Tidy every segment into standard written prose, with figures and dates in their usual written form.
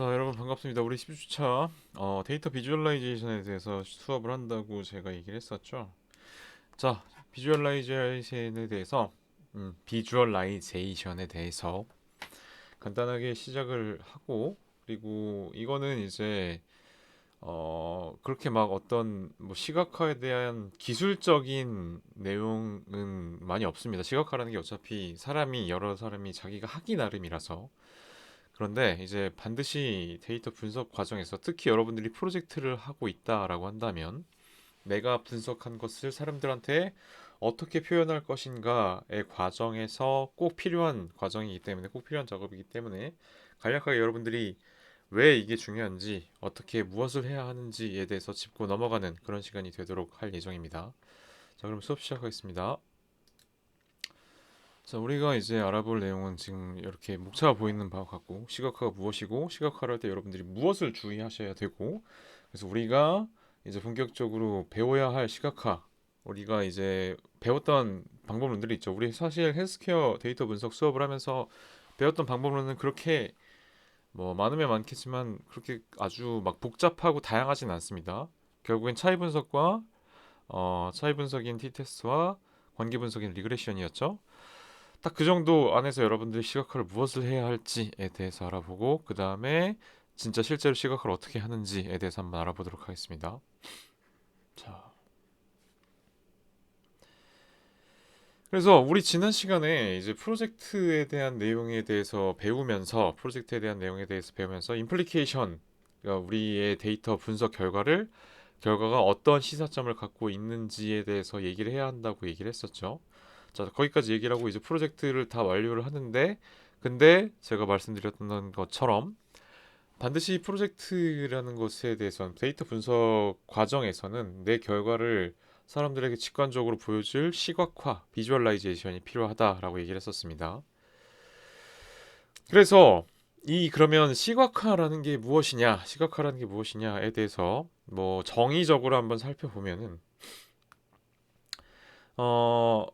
자, 여러분 반갑습니다. 우리 10주차 데이터 비주얼라이제이션에 대해서 수업을 한다고 제가 얘기를 했었죠. 자, 비주얼라이제이션에 대해서 비주얼라이제이션에 대해서 간단하게 시작을 하고, 그리고 이거는 이제 그렇게 막 어떤 뭐 시각화에 대한 기술적인 내용은 많이 없습니다. 시각화라는 게 어차피 여러 사람이 자기가 하기 나름이라서. 그런데 이제 반드시 데이터 분석 과정에서, 특히 여러분들이 프로젝트를 하고 있다라고 한다면, 내가 분석한 것을 사람들한테 어떻게 표현할 것인가의 과정에서 꼭 필요한 과정이기 때문에, 꼭 필요한 작업이기 때문에 간략하게 여러분들이 왜 이게 중요한지, 어떻게 무엇을 해야 하는지에 대해서 짚고 넘어가는 그런 시간이 되도록 할 예정입니다. 자, 그럼 수업 시작하겠습니다. 자, 우리가 이제 알아볼 내용은 지금 이렇게 목차가 보이는 바와 같고, 시각화가 무엇이고, 시각화를 할 때 여러분들이 무엇을 주의하셔야 되고, 그래서 우리가 이제 본격적으로 배워야 할 시각화, 우리가 이제 배웠던 방법론들이 있죠. 우리 사실 헬스케어 데이터 분석 수업을 하면서 배웠던 방법론은 그렇게 뭐 많으면 많겠지만 그렇게 아주 막 복잡하고 다양하진 않습니다. 결국엔 차이 분석인 t-테스트와 관계 분석인 리그레션이었죠. 딱 그 정도 안에서 여러분들이 시각화를 무엇을 해야 할지에 대해서 알아보고, 그 다음에 진짜 실제로 시각화를 어떻게 하는지에 대해서 한번 알아보도록 하겠습니다. 자, 그래서 우리 지난 시간에 이제 프로젝트에 대한 내용에 대해서 배우면서 임플리케이션, 그러니까 우리의 데이터 분석 결과가 어떤 시사점을 갖고 있는지에 대해서 얘기를 해야 한다고 얘기를 했었죠. 자, 거기까지 얘기를 하고 이제 프로젝트를 다 완료를 하는데, 근데 제가 말씀드렸던 것처럼 반드시 프로젝트라는 것에 대해서는, 데이터 분석 과정에서는 내 결과를 사람들에게 직관적으로 보여줄 시각화, 비주얼라이제이션이 필요하다라고 얘기를 했었습니다. 그래서 그러면 시각화라는 게 무엇이냐에 대해서 뭐 정의적으로 한번 살펴보면은, 어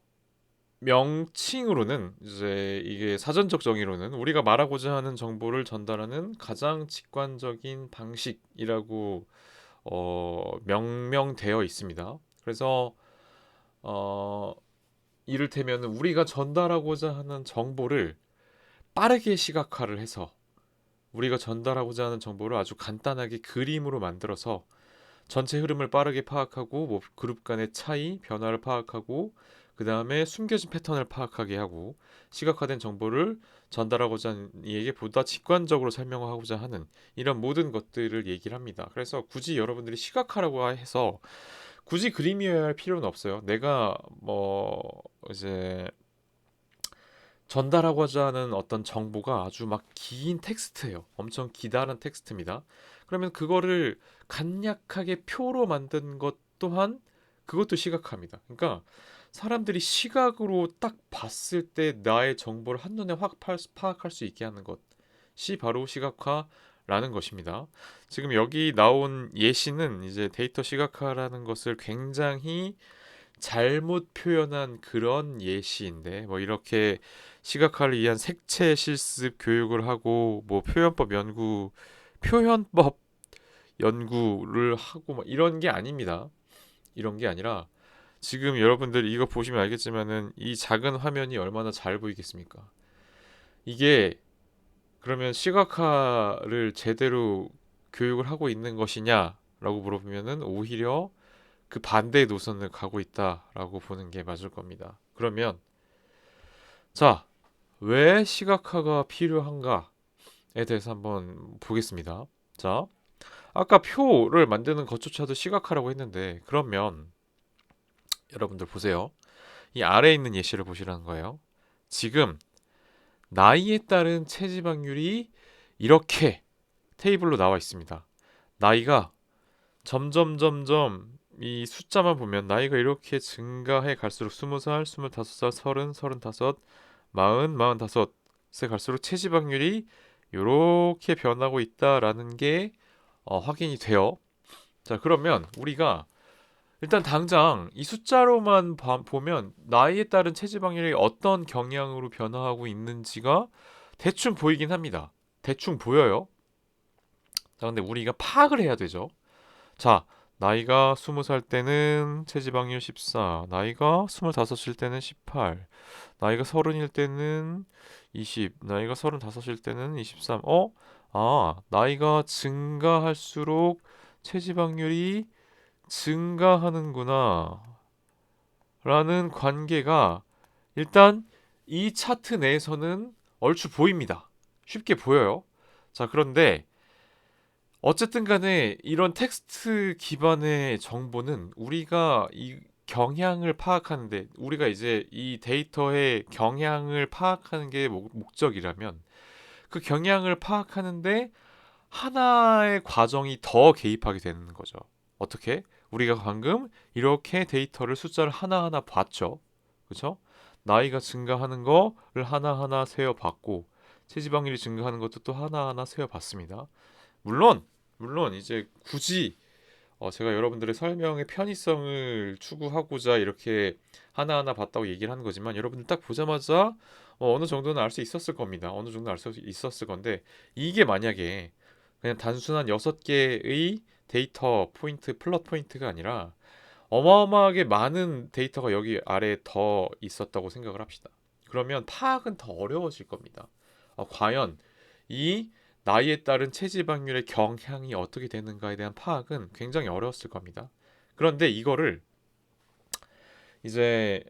명칭으로는, 이제 이게 사전적 정의로는 우리가 말하고자 하는 정보를 전달하는 가장 직관적인 방식이라고 명명되어 있습니다. 그래서 어, 이를테면 우리가 전달하고자 하는 정보를 빠르게 시각화를 해서, 우리가 전달하고자 하는 정보를 아주 간단하게 그림으로 만들어서 전체 흐름을 빠르게 파악하고, 뭐 그룹 간의 차이, 변화를 파악하고, 그 다음에 숨겨진 패턴을 파악하게 하고, 시각화된 정보를 전달하고자 하는 이에게 보다 직관적으로 설명하고자 하는 이런 모든 것들을 얘기를 합니다. 그래서 굳이 여러분들이 시각화라고 해서 굳이 그림이어야 할 필요는 없어요. 내가 뭐 이제 전달하고자 하는 어떤 정보가 아주 막 긴 텍스트예요. 엄청 기다란 텍스트입니다. 그러면 그거를 간략하게 표로 만든 것 또한, 그것도 시각화입니다. 그러니까 사람들이 시각으로 딱 봤을 때 나의 정보를 한눈에 확 파악할 수 있게 하는 것이 바로 시각화라는 것입니다. 지금 여기 나온 예시는 이제 데이터 시각화라는 것을 굉장히 잘못 표현한 그런 예시인데, 뭐 이렇게 시각화를 위한 색채 실습 교육을 하고, 뭐 표현법 연구를 하고 막 이런 게 아닙니다. 이런 게 아니라, 지금 여러분들 이거 보시면 알겠지만은 이 작은 화면이 얼마나 잘 보이겠습니까? 이게 그러면 시각화를 제대로 교육을 하고 있는 것이냐라고 물어보면은 오히려 그 반대의 노선을 가고 있다라고 보는 게 맞을 겁니다. 그러면, 자, 왜 시각화가 필요한가에 대해서 한번 보겠습니다. 자, 아까 표를 만드는 것조차도 시각화라고 했는데, 그러면 여러분들 보세요. 이 아래에 있는 예시를 보시라는 거예요. 지금 나이에 따른 체지방률이 이렇게 테이블로 나와 있습니다. 나이가 점점 이 숫자만 보면 나이가 이렇게 증가해 갈수록 20살, 25살, 30, 35, 40, 45세 갈수록 체지방률이 이렇게 변하고 있다라는 게 확인이 돼요. 자, 그러면 우리가 일단 당장 이 숫자로만 보면 나이에 따른 체지방률이 어떤 경향으로 변화하고 있는지가 대충 보이긴 합니다. 대충 보여요. 자, 근데 우리가 파악을 해야 되죠. 자, 나이가 20살 때는 체지방률 14, 나이가 25일 때는 18, 나이가 30일 때는 20, 나이가 35일 때는 23. 나이가 증가할수록 체지방률이 증가하는구나 라는 관계가 일단 이 차트 내에서는 얼추 보입니다. 쉽게 보여요. 자, 그런데 어쨌든 간에 이런 텍스트 기반의 정보는 우리가 이 경향을 파악하는데, 우리가 이제 이 데이터의 경향을 파악하는 게 목적이라면 그 경향을 파악하는데 하나의 과정이 더 개입하게 되는 거죠. 어떻게? 우리가 방금 이렇게 데이터를 숫자를 하나하나 봤죠. 그렇죠? 나이가 증가하는 거를 하나하나 세어봤고, 체지방률이 증가하는 것도 또 하나하나 세어봤습니다. 물론 이제 굳이 제가 여러분들의 설명의 편의성을 추구하고자 이렇게 하나하나 봤다고 얘기를 하는 거지만, 여러분들 딱 보자마자 어느 정도는 알 수 있었을 겁니다. 어느 정도 알 수 있었을 건데, 이게 만약에 그냥 단순한 6개의 데이터 포인트, 플롯 포인트가 아니라 어마어마하게 많은 데이터가 여기 아래에 더 있었다고 생각을 합시다. 그러면 파악은 더 어려워질 겁니다. 과연 이 나이에 따른 체지방률의 경향이 어떻게 되는가에 대한 파악은 굉장히 어려웠을 겁니다. 그런데 이거를 이제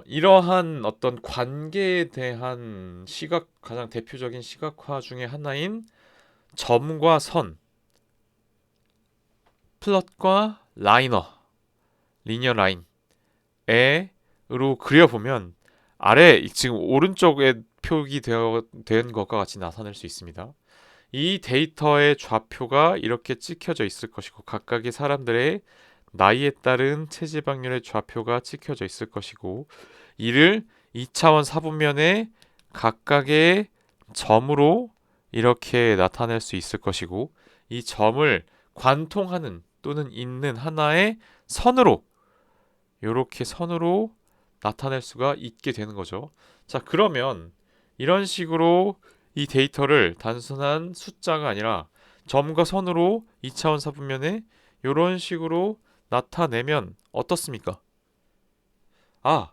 이러한 어떤 관계에 대한 가장 대표적인 시각화 중에 하나인 점과 선, 플롯과 리니어 라인으로 그려보면 아래 지금 오른쪽에 된 것과 같이 나타낼 수 있습니다. 이 데이터의 좌표가 이렇게 찍혀져 있을 것이고, 각각의 사람들의 나이에 따른 체지방률의 좌표가 찍혀져 있을 것이고, 이를 2차원 사분면에 각각의 점으로 이렇게 나타낼 수 있을 것이고, 이 점을 관통하는 또는 잇는 하나의 선으로, 이렇게 선으로 나타낼 수가 있게 되는 거죠. 자, 그러면 이런 식으로 이 데이터를 단순한 숫자가 아니라 점과 선으로 2차원 사분면에 이런 식으로 나타내면 어떻습니까? 아,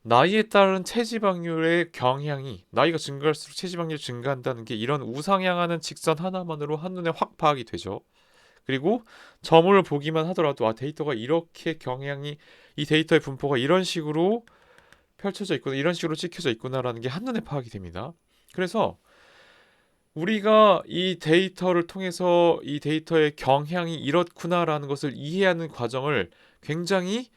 나이에 따른 체지방률의 경향이, 나이가 증가할수록 체지방률이 증가한다는 게 이런 우상향하는 직선 하나만으로 한눈에 확 파악이 되죠. 그리고 점을 보기만 하더라도 데이터가 이렇게 경향이, 이 데이터의 분포가 이런 식으로 펼쳐져 있구나, 이런 식으로 찍혀져 있구나라는 게 한눈에 파악이 됩니다. 그래서 우리가 이 데이터를 통해서 이 데이터의 경향이 이렇구나라는 것을 이해하는 과정을 굉장히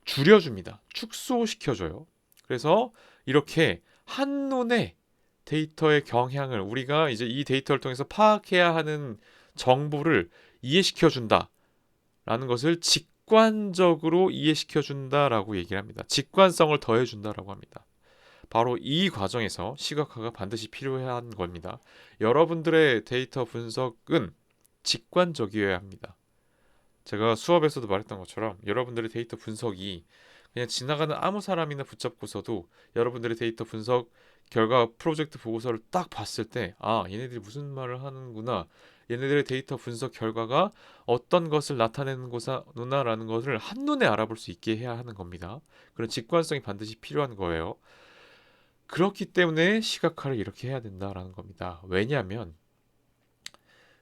줄여줍니다. 축소시켜줘요. 그래서 이렇게 한눈에 데이터의 경향을, 우리가 이제 이 데이터를 통해서 파악해야 하는 정보를 이해시켜준다라는 것을 직관적으로 이해시켜준다라고 얘기를 합니다. 직관성을 더해준다라고 합니다. 바로 이 과정에서 시각화가 반드시 필요한 겁니다. 여러분들의 데이터 분석은 직관적이어야 합니다. 제가 수업에서도 말했던 것처럼 여러분들의 데이터 분석이 그냥 지나가는 아무 사람이나 붙잡고서도 여러분들의 데이터 분석 결과 프로젝트 보고서를 딱 봤을 때, 얘네들이 무슨 말을 하는구나, 얘네들의 데이터 분석 결과가 어떤 것을 나타내는구나라는 것을 한눈에 알아볼 수 있게 해야 하는 겁니다. 그런 직관성이 반드시 필요한 거예요. 그렇기 때문에 시각화를 이렇게 해야 된다라는 겁니다. 왜냐하면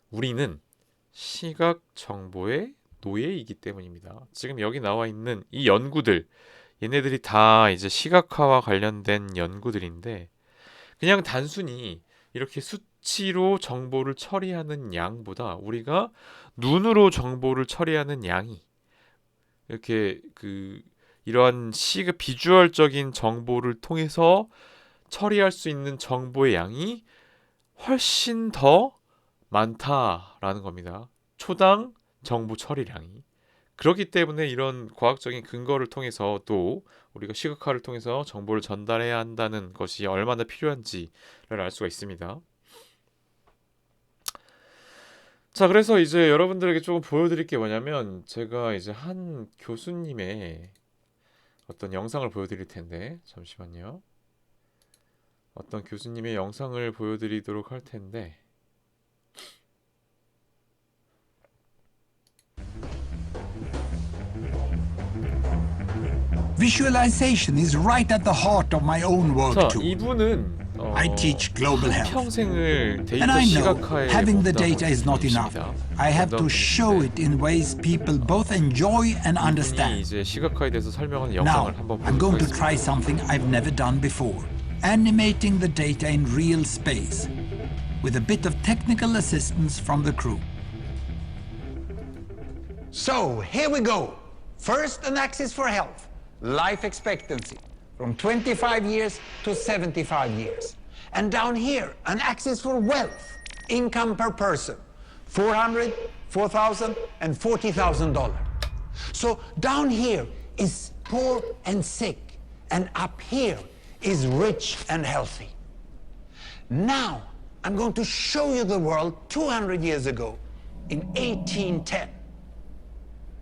우리는 시각 정보의 노예이기 때문입니다. 지금 여기 나와 있는 이 연구들, 얘네들이 다 이제 시각화와 관련된 연구들인데, 그냥 단순히 이렇게 수치로 정보를 처리하는 양보다 우리가 눈으로 정보를 처리하는 양이, 이렇게 이러한 비주얼적인 정보를 통해서 처리할 수 있는 정보의 양이 훨씬 더 많다라는 겁니다. 초당 정보 처리량이. 그렇기 때문에 이런 과학적인 근거를 통해서 또 우리가 시각화를 통해서 정보를 전달해야 한다는 것이 얼마나 필요한지를 알 수가 있습니다. 자, 그래서 이제 여러분들에게 조금 보여드릴 게 뭐냐면, 제가 이제 한 교수님의 어떤 영상을 보여드릴 텐데, 잠시만요. 어떤 교수님의 영상을 보여드리도록 할 텐데, Visualization is right at the heart of my own work 자, too. 이분은 I teach global health. 평생을 And 데이터 I know 시각화에 having the 몸담은 data is not enough. 분이십니다. I have to 몸담은 show 분이신데 it in ways people both enjoy and 이분이 understand. 이제 시각화에 대해서 설명하는 Now, 영상을 한번 I'm 보도록 going to try 하겠습니다. something I've never done before. Animating the data in real space with a bit of technical assistance from the crew. So, here we go. First, an axis for health, life expectancy, from 25 years to 75 years. And down here, an axis for wealth, income per person, $400, $4,000, and $40,000. So down here is poor and sick, and up here is rich and healthy. Now, I'm going to show you the world 200 years ago, in 1810.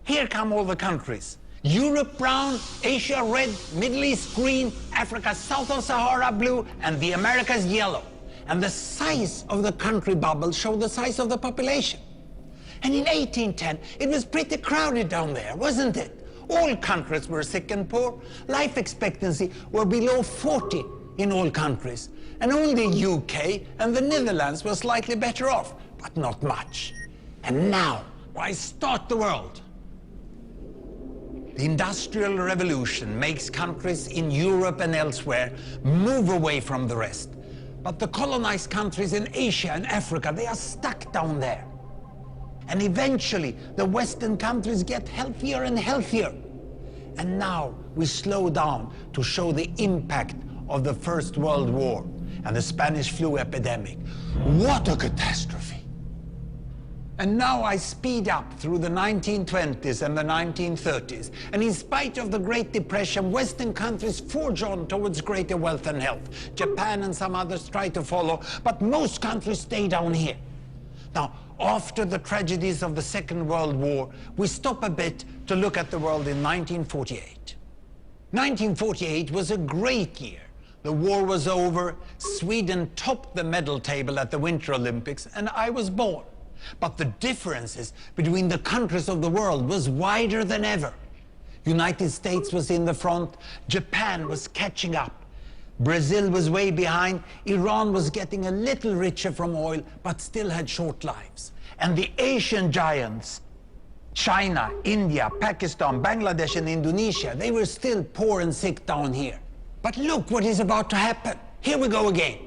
Here come all the countries. Europe brown, Asia red, Middle East green, Africa south of Sahara blue, and the Americas yellow. And the size of the country bubbles show the size of the population. And in 1810, it was pretty crowded down there, wasn't it? All countries were sick and poor. Life expectancy were below 40 in all countries. And only UK and the Netherlands were slightly better off, but not much. And now, why start the world? The Industrial Revolution makes countries in Europe and elsewhere move away from the rest. But the colonized countries in Asia and Africa, they are stuck down there. And eventually, the Western countries get healthier and healthier. And now we slow down to show the impact of the First World War and the Spanish flu epidemic. What a catastrophe! And now I speed up through the 1920s and the 1930s. And in spite of the Great Depression, Western countries forge on towards greater wealth and health. Japan and some others try to follow, but most countries stay down here. Now, after the tragedies of the Second World War, we stop a bit to look at the world in 1948. 1948 was a great year. The war was over, Sweden topped the medal table at the Winter Olympics, and I was born. But the differences between the countries of the world was wider than ever. United States was in the front, Japan was catching up. Brazil was way behind, Iran was getting a little richer from oil, but still had short lives. And the Asian giants, China, India, Pakistan, Bangladesh, and Indonesia, they were still poor and sick down here. But look what is about to happen. Here we go again.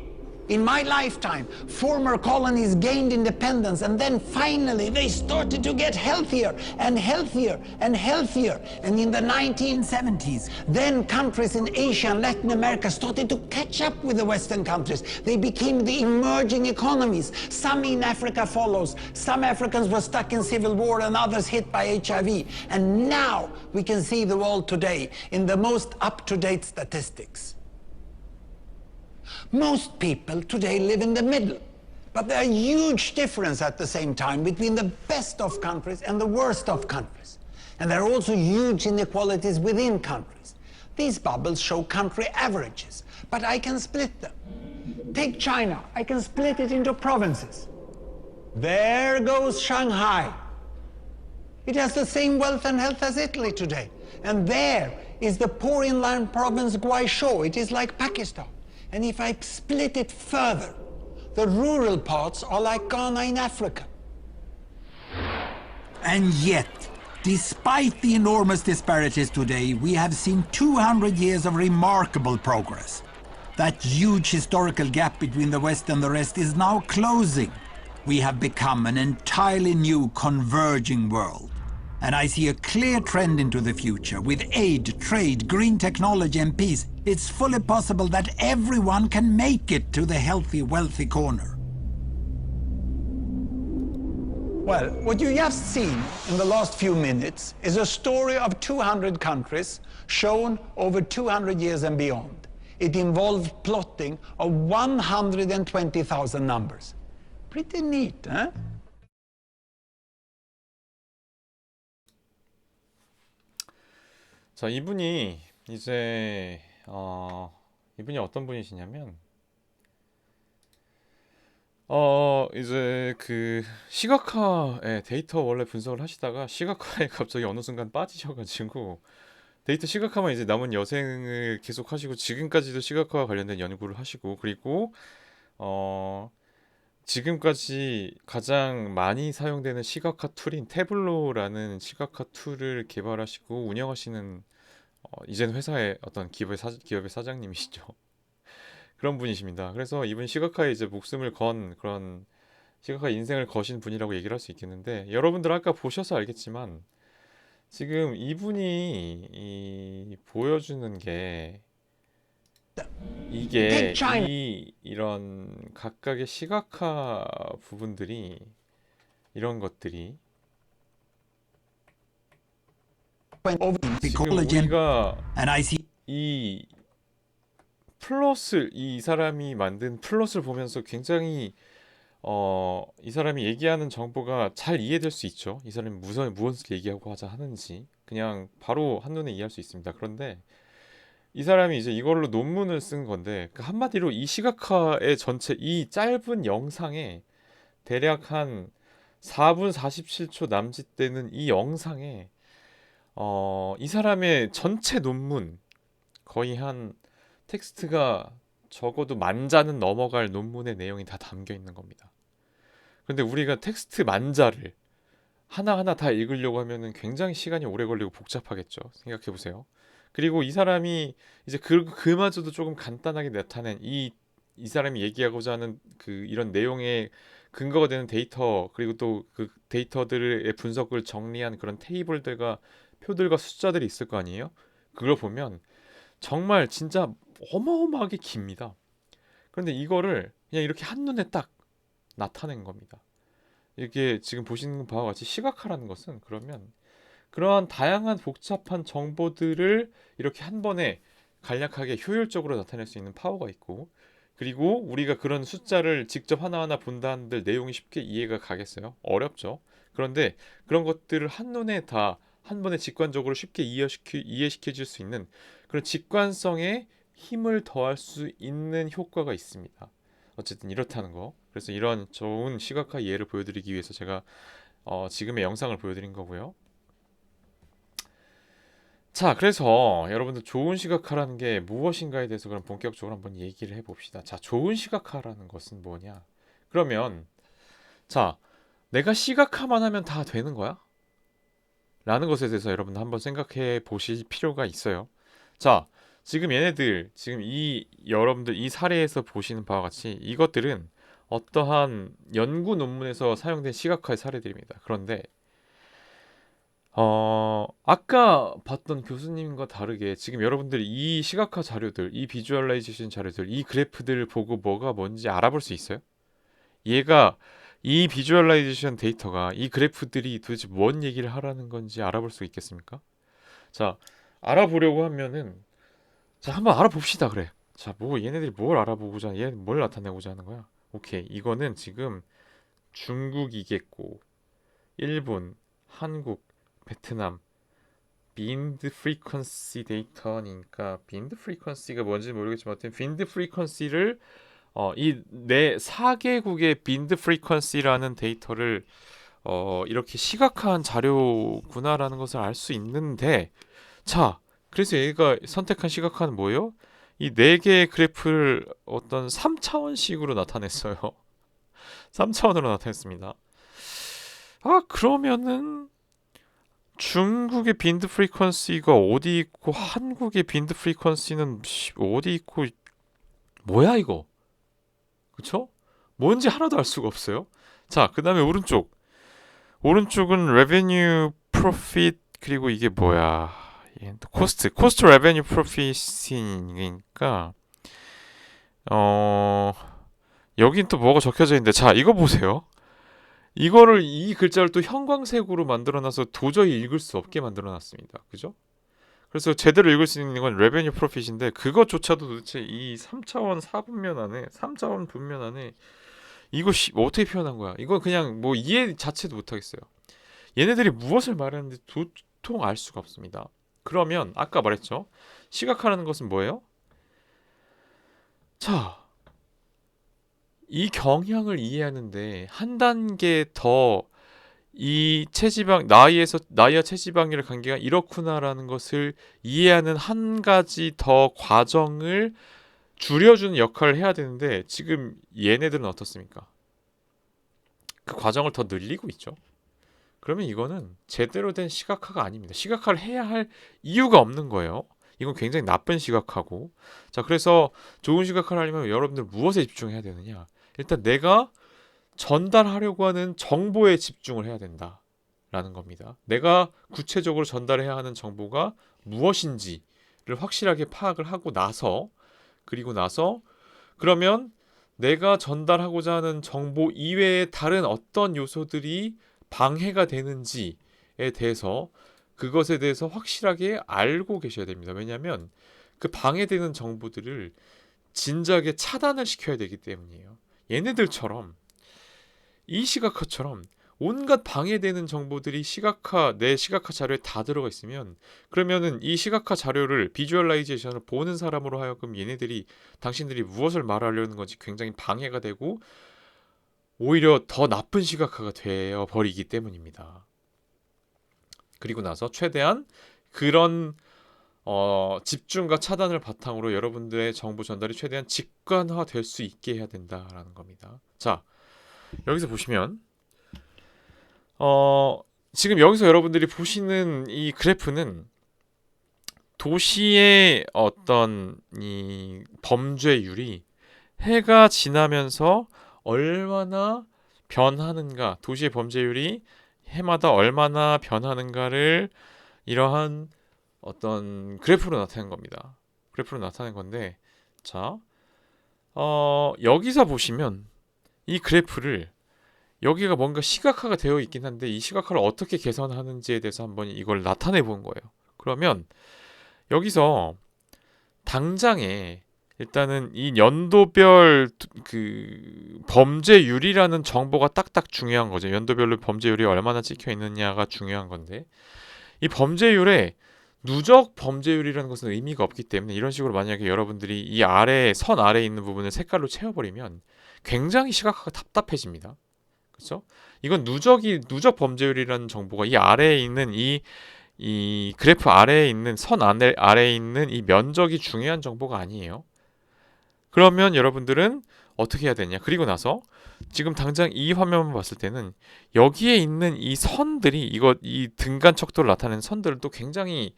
In my lifetime, former colonies gained independence, and then finally they started to get healthier and healthier and healthier. And in the 1970s, then countries in Asia and Latin America started to catch up with the Western countries. They became the emerging economies. Some in Africa follows. Some Africans were stuck in civil war and others hit by HIV. And now we can see the world today in the most up-to-date statistics. Most people today live in the middle, but there are huge differences at the same time between the best of countries and the worst of countries. And there are also huge inequalities within countries. These bubbles show country averages, but I can split them. Take China, I can split it into provinces. There goes Shanghai. It has the same wealth and health as Italy today. And there is the poor inland province Guizhou. It is like Pakistan. And if I split it further, the rural parts are like Ghana in Africa. And yet, despite the enormous disparities today, we have seen 200 years of remarkable progress. That huge historical gap between the West and the rest is now closing. We have become an entirely new converging world. And I see a clear trend into the future. With aid, trade, green technology and peace, it's fully possible that everyone can make it to the healthy, wealthy corner. Well, what you just seen in the last few minutes is a story of 200 countries shown over 200 years and beyond. It involved plotting of 120,000 numbers. Pretty neat, huh? 자, 이분이 이제 이분이 어떤 분이시냐면 이제 그 시각화에 데이터 원래 분석을 하시다가 시각화에 갑자기 어느 순간 빠지셔가지고 데이터 시각화만 이제 남은 여생을 계속 하시고 지금까지도 시각화와 관련된 연구를 하시고 그리고 어 지금까지 가장 많이 사용되는 시각화 툴인 태블로라는 시각화 툴을 개발하시고 운영하시는 이제는 회사의 어떤 기업의 사장님이시죠. 그런 분이십니다. 그래서 이분 시각화에 이제 목숨을 건 그런 시각화 인생을 거신 분이라고 얘기를 할 수 있겠는데 여러분들 아까 보셔서 알겠지만 지금 이분이 보여주는 게 Take 이게 China 이런 각각의 시각화 부분들이 이런 것들이 went over the 지금 collagen, 우리가 and I see 이 플롯을 이 사람이 만든 플롯을 보면서 굉장히 이 사람이 얘기하는 정보가 잘 이해될 수 있죠. 이 사람이 무엇을 얘기하고 하자 하는지 그냥 바로 한눈에 이해할 수 있습니다. 그런데 이 사람이 이제 이걸로 논문을 쓴 건데 그 한마디로 이 시각화의 전체 이 짧은 영상에 대략 한 4분 47초 남짓되는 이 영상에 이 사람의 전체 논문 거의 한 텍스트가 적어도 10,000자는 넘어갈 논문의 내용이 다 담겨 있는 겁니다. 근데 우리가 텍스트 10,000자를 하나하나 다 읽으려고 하면은 굉장히 시간이 오래 걸리고 복잡하겠죠. 생각해 보세요. 그리고 이 사람이 이제 그마저도 조금 간단하게 나타낸 이 사람이 얘기하고자 하는 그 이런 내용의 근거가 되는 데이터 그리고 또 그 데이터들의 분석을 정리한 그런 테이블들과 표들과 숫자들이 있을 거 아니에요? 그걸 보면 정말 진짜 어마어마하게 깁니다. 그런데 이거를 그냥 이렇게 한눈에 딱 나타낸 겁니다. 이게 지금 보시는 바와 같이 시각화라는 것은 그러면 그러한 다양한 복잡한 정보들을 이렇게 한 번에 간략하게 효율적으로 나타낼 수 있는 파워가 있고 그리고 우리가 그런 숫자를 직접 하나하나 본다 한들 내용이 쉽게 이해가 가겠어요? 어렵죠. 그런데 그런 것들을 한눈에 다 한 번에 직관적으로 쉽게 이해시켜 줄 수 있는 그런 직관성에 힘을 더할 수 있는 효과가 있습니다. 어쨌든 이렇다는 거. 그래서 이런 좋은 시각화 예를 보여드리기 위해서 제가 지금의 영상을 보여드린 거고요. 자, 그래서 여러분들 좋은 시각화라는 게 무엇인가에 대해서 그럼 본격적으로 한번 얘기를 해봅시다. 자, 좋은 시각화라는 것은 뭐냐? 그러면 자, 내가 시각화만 하면 다 되는 거야? 라는 것에 대해서 여러분 한번 생각해 보실 필요가 있어요. 자, 지금 얘네들, 지금 여러분들 이 사례에서 보시는 바와 같이 이것들은 어떠한 연구 논문에서 사용된 시각화의 사례들입니다. 그런데 아까 봤던 교수님과 다르게 지금 여러분들이 이 시각화 자료들, 이 비주얼라이제이션 자료들, 이 그래프들을 보고 뭐가 뭔지 알아볼 수 있어요? 얘가 이 비주얼라이제이션 데이터가 이 그래프들이 도대체 뭔 얘기를 하라는 건지 알아볼 수 있겠습니까? 자, 알아보려고 하면은 자, 한번 알아봅시다. 그래. 자, 뭐 얘네들이 뭘 알아보고자, 얘는 뭘 나타내고자 하는 거야? 오케이. 이거는 지금 중국이겠고 일본, 한국, 베트남 빈드 프리퀀시 데이터니까 빈드 프리퀀시가 뭔지 모르겠지만 하여튼 빈드 프리퀀시를 이 네 4개국의 빈드 프리퀀시라는 데이터를 이렇게 시각화한 자료구나라는 것을 알 수 있는데 자 그래서 얘가 선택한 시각화는 뭐예요? 이 4개의 그래프를 어떤 3차원식으로 나타냈어요. 3차원으로 나타냈습니다. 아 그러면은 중국의 빈드 프리퀀시가 어디 있고 한국의 빈드 프리퀀시는 어디 있고 뭐야 이거? 그쵸? 뭔지 하나도 알 수가 없어요. 자, 그다음에 오른쪽은 revenue profit 그리고 이게 뭐야? 얘는 또 cost revenue profit이니까 어 여긴 또 뭐가 적혀져 있는데 자, 이거 보세요. 이거를 이 글자를 또 형광색으로 만들어놔서 도저히 읽을 수 없게 만들어놨습니다. 그죠? 그래서 제대로 읽을 수 있는 건 레베뉴 프로핏인데 그것조차도 도대체 이 3차원 4분면 안에 3차원 분면 안에 이거 어떻게 표현한 거야? 이건 그냥 뭐 이해 자체도 못하겠어요. 얘네들이 무엇을 말하는지 도통 알 수가 없습니다. 그러면 아까 말했죠. 시각화라는 것은 뭐예요? 자, 이 경향을 이해하는데 한 단계 더 이 체지방 나이와 체지방률의 관계가 이렇구나라는 것을 이해하는 한 가지 더 과정을 줄여주는 역할을 해야 되는데 지금 얘네들은 어떻습니까? 그 과정을 더 늘리고 있죠. 그러면 이거는 제대로 된 시각화가 아닙니다. 시각화를 해야 할 이유가 없는 거예요. 이건 굉장히 나쁜 시각화고. 자, 그래서 좋은 시각화를 하려면 여러분들 무엇에 집중해야 되느냐? 일단 내가 전달하려고 하는 정보에 집중을 해야 된다라는 겁니다. 내가 구체적으로 전달해야 하는 정보가 무엇인지를 확실하게 파악을 하고 나서 그리고 나서 그러면 내가 전달하고자 하는 정보 이외에 다른 어떤 요소들이 방해가 되는지에 대해서 그것에 대해서 확실하게 알고 계셔야 됩니다. 왜냐하면 그 방해되는 정보들을 진작에 차단을 시켜야 되기 때문이에요. 얘네들처럼 이 시각화처럼 온갖 방해되는 정보들이 내 시각화 자료에 다 들어가 있으면 그러면은 이 시각화 자료를 비주얼라이제이션을 보는 사람으로 하여금 당신들이 무엇을 말하려는 건지 굉장히 방해가 되고 오히려 더 나쁜 시각화가 되어 버리기 때문입니다. 그리고 나서 최대한 그런 집중과 차단을 바탕으로 여러분들의 정보 전달이 최대한 직관화될 수 있게 해야 된다라는 겁니다. 자, 여기서 보시면 지금 여기서 여러분들이 보시는 이 그래프는 도시의 어떤 이 범죄율이 해가 지나면서 얼마나 변하는가, 도시의 범죄율이 해마다 얼마나 변하는가를 이러한 어떤 그래프로 나타낸 겁니다. 그래프로 나타낸 건데, 자, 여기서 보시면 이 그래프를 여기가 뭔가 시각화가 되어 있긴 한데 이 시각화를 어떻게 개선하는지에 대해서 한번 이걸 나타내 본 거예요. 그러면 여기서 당장에 일단은 이 연도별 그 범죄율이라는 정보가 딱딱 중요한 거죠. 연도별로 범죄율이 얼마나 찍혀 있느냐가 중요한 건데 이 범죄율에 누적 범죄율이라는 것은 의미가 없기 때문에 이런 식으로 만약에 여러분들이 이 선 아래에 있는 부분을 색깔로 채워버리면 굉장히 시각화가 답답해집니다. 그렇죠? 이건 누적 범죄율이라는 정보가 이 아래에 있는 이 그래프 아래에 있는 아래에 있는 이 면적이 중요한 정보가 아니에요. 그러면 여러분들은 어떻게 해야 되냐? 그리고 나서 지금 당장 이 화면만 봤을 때는 여기에 있는 이 선들이 이 등간 척도를 나타내는 선들은 또 굉장히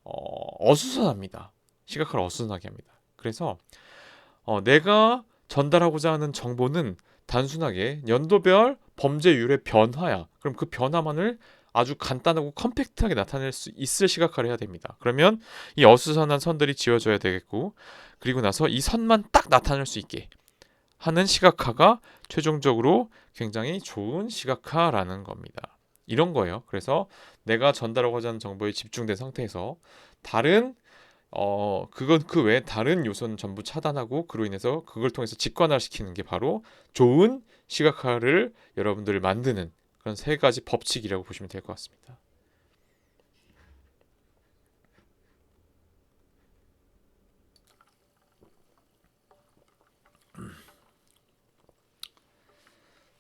어수선합니다. 시각화를 어수선하게 합니다. 그래서 내가 전달하고자 하는 정보는 단순하게 연도별 범죄율의 변화야. 그럼 그 변화만을 아주 간단하고 컴팩트하게 나타낼 수 있을 시각화를 해야 됩니다. 그러면 이 어수선한 선들이 지워져야 되겠고 그리고 나서 이 선만 딱 나타낼 수 있게 하는 시각화가 최종적으로 굉장히 좋은 시각화라는 겁니다. 이런 거예요. 그래서 내가 전달하고자 하는 정보에 집중된 상태에서 다른 그건 그 외에 다른 요소는 전부 차단하고 그로 인해서 그걸 통해서 직관화시키는 게 바로 좋은 시각화를 여러분들을 만드는 그런 세 가지 법칙이라고 보시면 될 것 같습니다.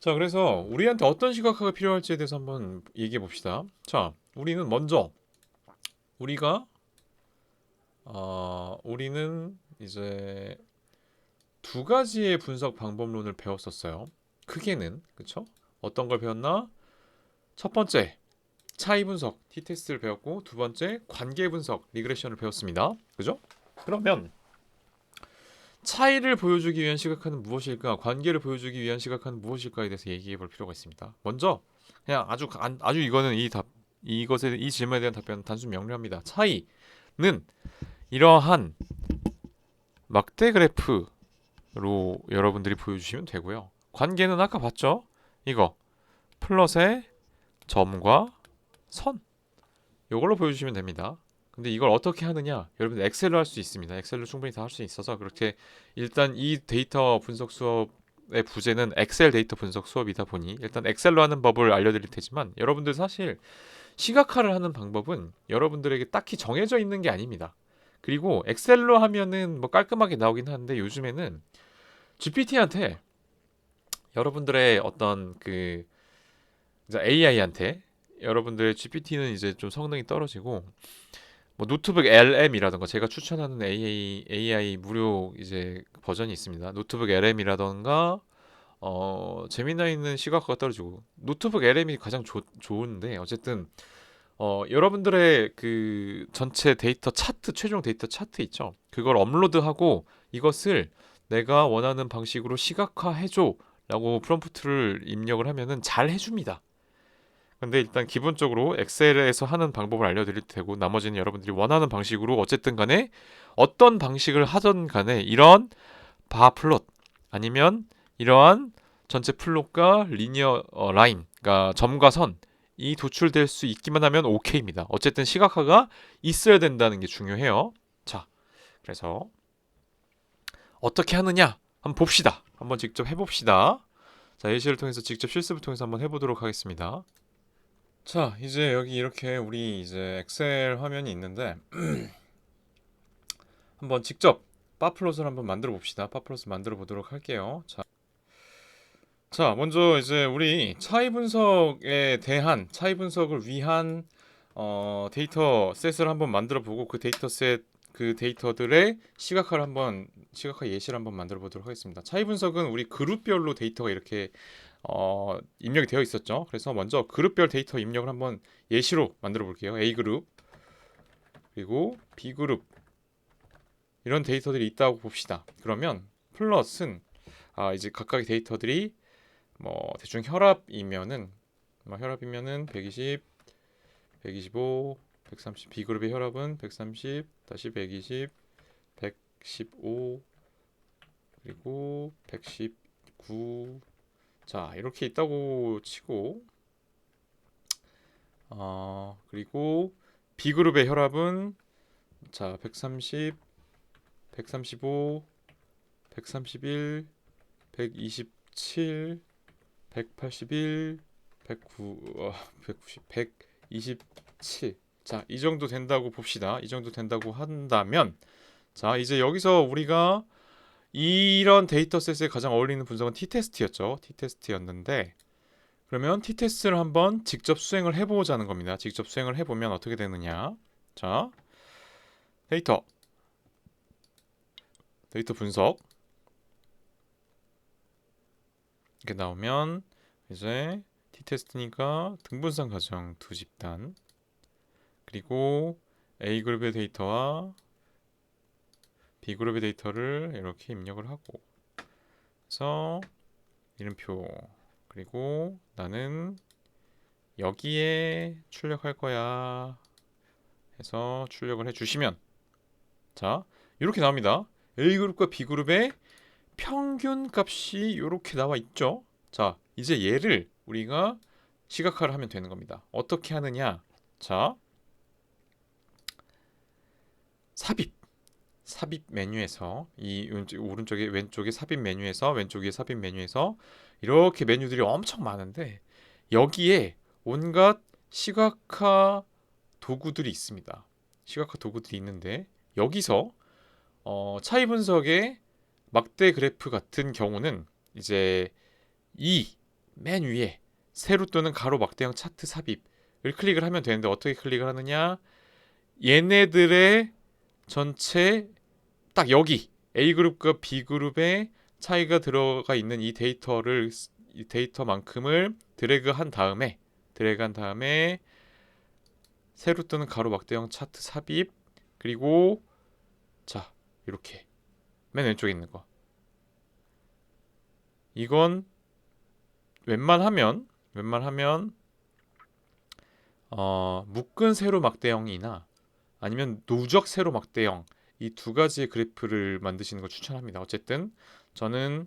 자, 그래서 우리한테 어떤 시각화가 필요할지에 대해서 한번 얘기해 봅시다. 자, 우리는 먼저 우리는 이제 두 가지의 분석 방법론을 배웠었어요. 크게는 그쵸? 어떤 걸 배웠나? 첫 번째 차이 분석 t-테스트를 배웠고 두 번째 관계 분석 리그레션을 배웠습니다. 그죠? 그러면 차이를 보여주기 위한 시각화는 무엇일까? 관계를 보여주기 위한 시각화는 무엇일까에 대해서 얘기해 볼 필요가 있습니다. 먼저 그냥 아주 이거는 이 질문에 대한 답변은 단순 명료합니다. 차이는 이러한 막대 그래프로 여러분들이 보여주시면 되고요. 관계는 아까 봤죠? 이거 플롯의 점과 선 이걸로 보여주시면 됩니다. 근데 이걸 어떻게 하느냐? 여러분들 엑셀로 할 수 있습니다. 엑셀로 충분히 다 할 수 있어서 그렇게 일단 이 데이터 분석 수업의 부제는 엑셀 데이터 분석 수업이다 보니 일단 엑셀로 하는 법을 알려드릴 테지만 여러분들 사실 시각화를 하는 방법은 여러분들에게 딱히 정해져 있는 게 아닙니다. 그리고 엑셀로 하면은 뭐 깔끔하게 나오긴 하는데 요즘에는 GPT한테 여러분들의 어떤 그 이제 AI한테 여러분들의 GPT는 이제 좀 성능이 떨어지고 뭐 노트북 LM이라던가 제가 추천하는 AI 무료 이제 버전이 있습니다. 노트북 LM이라던가 제미나이는 시각화가 떨어지고 노트북 LM이 가장 좋은데 어쨌든 여러분들의 그 전체 데이터 차트 최종 데이터 차트 있죠. 그걸 업로드하고 이것을 내가 원하는 방식으로 시각화해줘 라고 프롬프트를 입력을 하면은 잘 해줍니다. 근데 일단 기본적으로 엑셀에서 하는 방법을 알려드릴 테고 나머지는 여러분들이 원하는 방식으로 어쨌든 간에 어떤 방식을 하던 간에 이런 바 플롯 아니면 이러한 전체 플롯과 리니어 라인 그러니까 점과 선이 도출될 수 있기만 하면 오케이입니다. 어쨌든 시각화가 있어야 된다는 게 중요해요. 자, 그래서 어떻게 하느냐 한번 봅시다. 한번 직접 해봅시다. 자, 예시를 통해서 직접 실습을 통해서 한번 해보도록 하겠습니다. 자, 이제 여기 이렇게 우리 이제 엑셀 화면이 있는데 한번 직접 바플롯을 한번 만들어 봅시다. 바플롯을 만들어 보도록 할게요. 자, 먼저 이제 우리 차이 분석에 대한 차이 분석을 위한 데이터 셋을 한번 만들어 보고 그 데이터 셋 그 데이터들의 시각화 예시를 한번 만들어 보도록 하겠습니다. 차이 분석은 우리 그룹별로 데이터가 이렇게 입력이 되어 있었죠. 그래서 먼저 그룹별 데이터 입력을 한번 예시로 만들어 볼게요. A 그룹 그리고 B 그룹 이런 데이터들이 있다고 봅시다. 그러면 플러스는 이제 각각의 데이터들이 뭐 대충 혈압이면은 120, 125, 130 B 그룹의 혈압은 130, 다시 120, 115 그리고 119 자, 이렇게 있다고 치고 그리고 B그룹의 혈압은 자, 130, 135, 131, 127, 181, 109, 190, 127. 자, 이 정도 된다고 봅시다. 이 정도 된다고 한다면 자, 이제 여기서 우리가 이런 데이터셋에 가장 어울리는 분석은 t-테스트였죠. t-테스트였는데 그러면 t-테스트를 한번 직접 수행을 해보자는 겁니다. 직접 수행을 해보면 어떻게 되느냐. 자, 데이터 분석 이렇게 나오면 이제 t-테스트니까 등분상 가정 두 집단 그리고 A그룹의 데이터와 B그룹의 데이터를 이렇게 입력을 하고 그래서 이름표 그리고 나는 여기에 출력할 거야 해서 출력을 해주시면 자 이렇게 나옵니다. A그룹과 B그룹의 평균 값이 이렇게 나와 있죠. 자 이제 얘를 우리가 시각화를 하면 되는 겁니다. 어떻게 하느냐. 자 삽입 메뉴에서 이 오른쪽에 왼쪽에 삽입 메뉴에서 왼쪽에 삽입 메뉴에서 이렇게 메뉴들이 엄청 많은데 여기에 온갖 시각화 도구들이 있습니다. 시각화 도구들이 있는데 여기서 차이 분석의 막대 그래프 같은 경우는 이제 이 맨 위에 세로 또는 가로 막대형 차트 삽입을 클릭을 하면 되는데 어떻게 클릭을 하느냐 얘네들의 전체 딱 여기 A그룹과 B그룹의 차이가 들어가 있는 이 데이터만큼을 드래그한 다음에 세로 또는 가로 막대형 차트 삽입 그리고 자 이렇게 맨 왼쪽에 있는 거 이건 웬만하면 묶은 세로 막대형이나 아니면 누적 세로 막대형 이 두 가지의 그래프를 만드시는 걸 추천합니다. 어쨌든 저는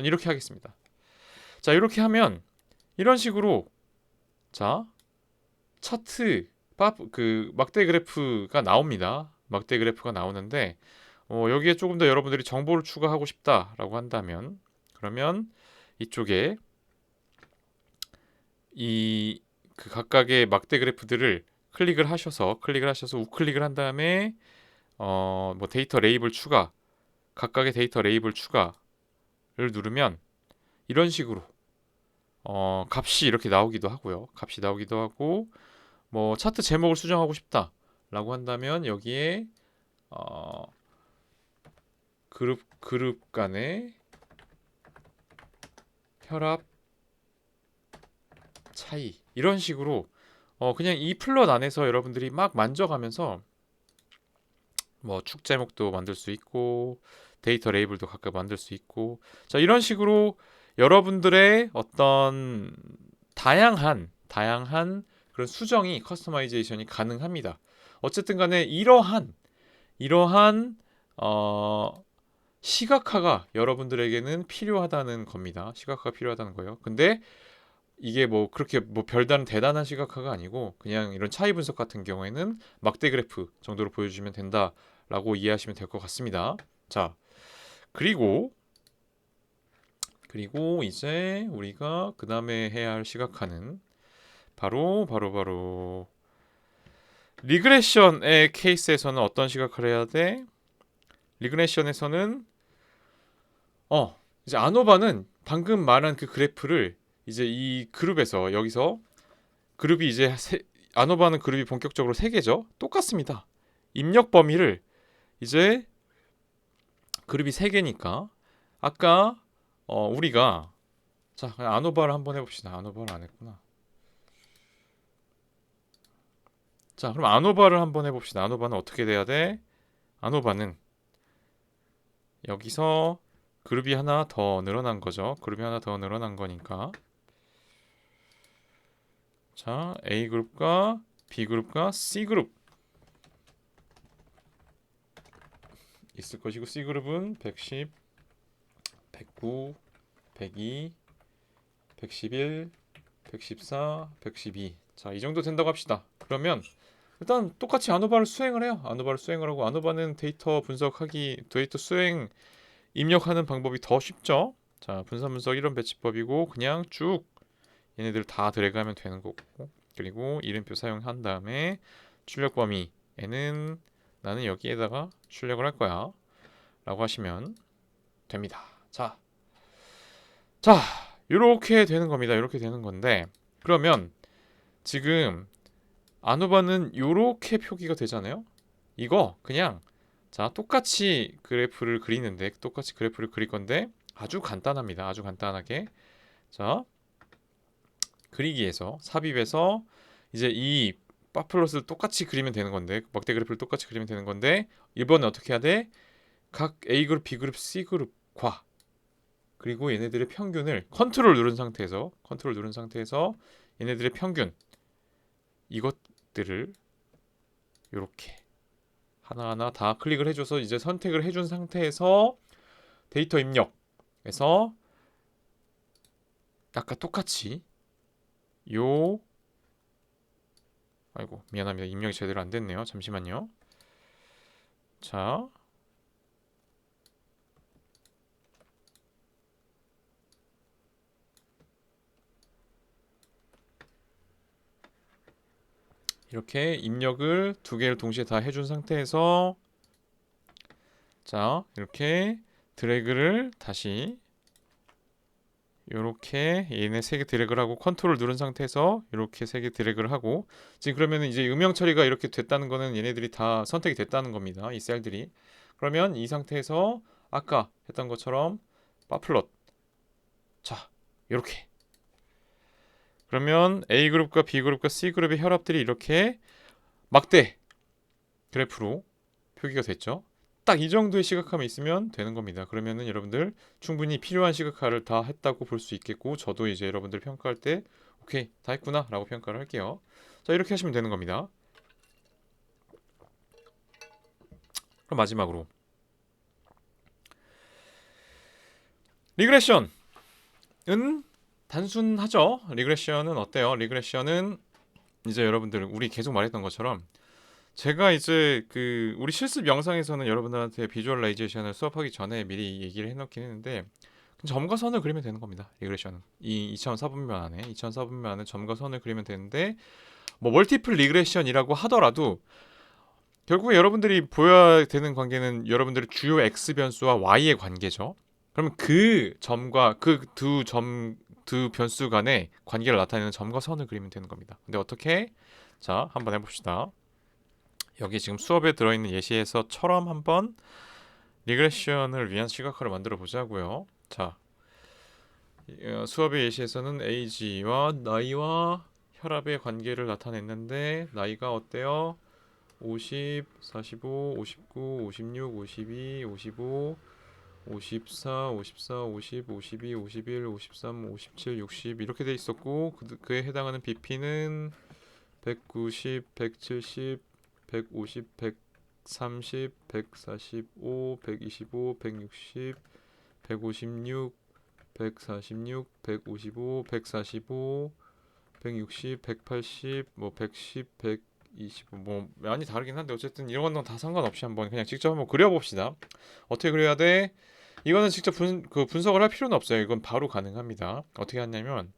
이렇게 하겠습니다. 자 이렇게 하면 이런 식으로 자 차트 그 막대 그래프가 나옵니다. 막대 그래프가 나오는데 여기에 조금 더 여러분들이 정보를 추가하고 싶다라고 한다면 그러면 이쪽에 이 그 각각의 막대 그래프들을 클릭을 하셔서 우클릭을 한 다음에 뭐 데이터 레이블 추가 각각의 데이터 레이블 추가를 누르면 이런 식으로 값이 이렇게 나오기도 하고요. 값이 나오기도 하고 뭐 차트 제목을 수정하고 싶다라고 한다면 여기에 그룹 간의 혈압 차이 이런 식으로 그냥 이 플롯 안에서 여러분들이 막 만져가면서 뭐 축 제목도 만들 수 있고 데이터 레이블도 각각 만들 수 있고 자 이런 식으로 여러분들의 어떤 다양한 그런 수정이 커스터마이제이션이 가능합니다. 어쨌든 간에 이러한 시각화가 여러분들에게는 필요하다는 겁니다. 시각화가 필요하다는 거예요. 근데 이게 뭐 그렇게 뭐 별다른 대단한 시각화가 아니고 그냥 이런 차이 분석 같은 경우에는 막대 그래프 정도로 보여주시면 된다라고 이해하시면 될 것 같습니다. 자, 그리고 이제 우리가 그 다음에 해야 할 시각화는 바로 리그레션의 케이스에서는 어떤 시각화를 해야 돼? 리그레션에서는 이제 아노바는 방금 말한 그 그래프를 이제 이 그룹에서 여기서 그룹이 이제 아노바는 그룹이 본격적으로 3개죠. 똑같습니다. 입력 범위를 이제 그룹이 3개니까 아까 우리가 자 그냥 아노바를 한번 해봅시다. 아노바를 안 했구나. 자 그럼 아노바를 한번 해봅시다. 아노바는 어떻게 돼야 돼? 아노바는 여기서 그룹이 하나 더 늘어난 거죠. 그룹이 하나 더 늘어난 거니까 자 A그룹과 B그룹과 C그룹 있을 것이고 C그룹은 110, 109, 102, 111, 114, 112 자, 이 정도 된다고 합시다. 그러면 일단 똑같이 아노바를 수행을 해요. 아노바를 수행을 하고 아노바는 데이터 분석하기, 데이터 수행 입력하는 방법이 더 쉽죠. 자, 분산 분석 이론 배치법이고 그냥 쭉 얘네들 다 드래그하면 되는 거고 그리고 이름표 사용한 다음에 출력 범위에는 나는 여기에다가 출력을 할 거야 라고 하시면 됩니다. 자, 이렇게 되는 겁니다. 이렇게 되는 건데 그러면 지금 아노바는 이렇게 표기가 되잖아요. 이거 그냥 자 똑같이 그래프를 그리는데 똑같이 그래프를 그릴 건데 아주 간단합니다. 아주 간단하게 자 그리기에서 삽입해서 이제 이 파플롯을 똑같이 그리면 되는 건데 막대 그래프를 똑같이 그리면 되는 건데 이번에 어떻게 해야 돼? 각 A그룹, B그룹, C그룹과 그리고 얘네들의 평균을 컨트롤 누른 상태에서 얘네들의 평균 이것들을 이렇게 하나하나 다 클릭을 해줘서 이제 선택을 해준 상태에서 데이터 입력에서 아까 똑같이 아이고 미안합니다. 입력이 제대로 안 됐네요. 잠시만요. 자 이렇게 입력을 2개를 동시에 다 해준 상태에서 자 이렇게 드래그를 다시 이렇게 얘네 3개 드래그를 하고 컨트롤 누른 상태에서 이렇게 3개 드래그를 하고 지금 그러면 이제 음영 처리가 이렇게 됐다는 거는 얘네들이 다 선택이 됐다는 겁니다. 이 셀들이. 그러면 이 상태에서 아까 했던 것처럼 바플롯 자 이렇게 그러면 A그룹과 B그룹과 C그룹의 혈압들이 이렇게 막대 그래프로 표기가 됐죠. 딱 이 정도의 시각화만 있으면 되는 겁니다. 그러면은 여러분들 충분히 필요한 시각화를 다 했다고 볼 수 있겠고 저도 이제 여러분들 평가할 때 오케이 다 했구나 라고 평가를 할게요. 자 이렇게 하시면 되는 겁니다. 그럼 마지막으로 리그레션은 단순하죠. 리그레션은 어때요? 리그레션은 이제 여러분들 우리 계속 말했던 것처럼 제가 이제 그 우리 실습 영상에서는 여러분들한테 비주얼라이제이션을 수업하기 전에 미리 얘기를 해놓긴 했는데 점과 선을 그리면 되는 겁니다. 리그레션은 이 2004분면 안에 점과 선을 그리면 되는데 뭐 멀티플 리그레션이라고 하더라도 결국에 여러분들이 보여야 되는 관계는 여러분들의 주요 x 변수와 y의 관계죠. 그러면 그 점과 그 두 점 두 변수 간의 관계를 나타내는 점과 선을 그리면 되는 겁니다. 근데 어떻게? 자, 한번 해봅시다. 여기 지금 수업에 들어있는 예시에서처럼 한번 리그레션을 위한 시각화를 만들어 보자고요. 자, 수업의 예시에서는 age와 나이와 혈압의 관계를 나타냈는데 나이가 어때요? 50, 45, 59, 56, 52, 55, 54, 54, 50, 52, 51, 53, 57, 60 이렇게 돼 있었고 그에 해당하는 BP는 190, 170, 150, 130, 145, 125, 160, 156, 146, 155, 145, 160, 180, 뭐 110, 125, 뭐 많이 다르긴 한데 어쨌든 이런 건 다 상관없이 한번 그냥 직접 한번 그려봅시다. 어떻게 그려야 돼? 이거는 직접 분석을 할 필요는 없어요. 이건 바로 가능합니다. 어떻게 하냐면